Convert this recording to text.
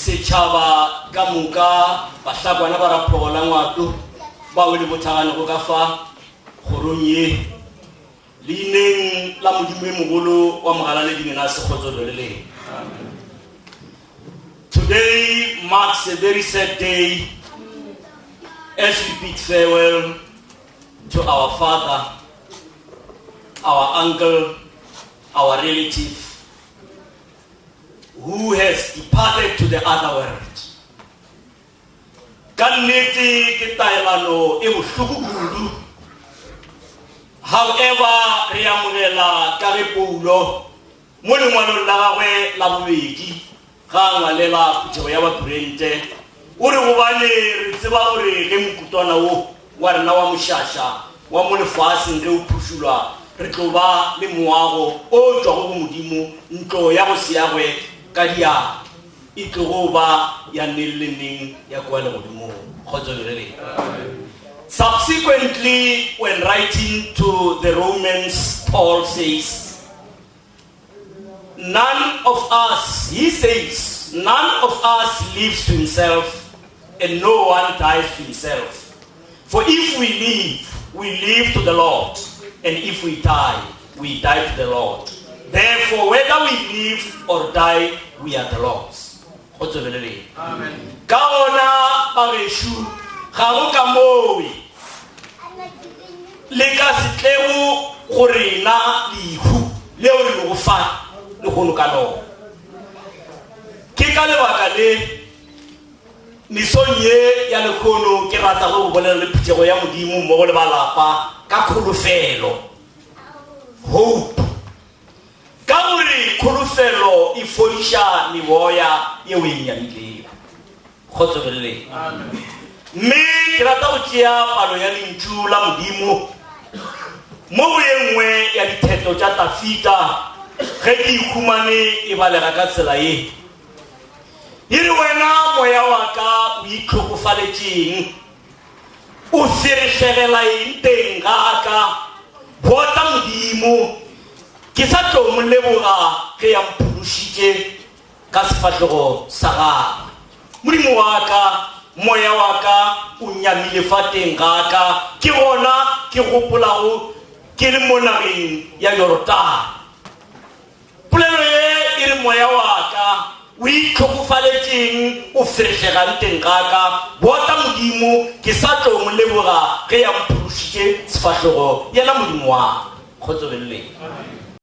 Sechaba Gamuka, Bashabana Barapola Ngatu, Bawili Butano Gogafa, Horunye, Lining Lamudimu Mugulu, Wamala living in Asakoto. Today marks a very sad day as we bid farewell to our father, our uncle, our relative, who has departed to the other world. However, Riamurela Karipulo, Munumano Lawe Labuigi, Kangalela Puchawaya Prente, Uruwani, Zibauri, Limkutana, Warnawa Mushasha, Wamunifas and Ru Pushula, Rikova, Limuago, O Jomudimu, Nko Yamosiawe, Kadia, Ituroba, Yanilini, Yakwalamudimu, Hozorele. Subsequently, when writing to the Romans, Paul says, none of us, he says, none of us lives to himself, and no one dies to himself. For if we live to the Lord, and if we die to the Lord. Therefore, whether we live or die, we are the Lord's. Amen. Kaona Bareshu, Harukamoi, Legasiteu, Horina, Lihu, Leorufa, Luhunukano. Kikalewakale, Nisonye, Yalukono, Kirataru, Putiamudimu, Molebalapa, Kakulufelo. Hope. Kamuri Kulufelo, Ifolisha, Niwoya, Yewinya, Nili. Hotobele. Me, Kiratautia, Paloyani, Jula, Mudimu. Mowe, Yaliteto, Jatafita, Redi Kumani, Ivaleragaselae. Iriwena, Moyawaka, Wikufaleti, Usirishela, Tengaka. Botam dimu kisato mulebura kayam pushike kasfatoro sara mulimu waka moya waka unyamile fate ngaka kiona kirupularu kilimonari ya yorota plele iri moya waka wi kokufaleting ufreshegante ngaka botam dimu kisato mulebura kayam pushike sfatoro yana mulimu wa khotsobelle.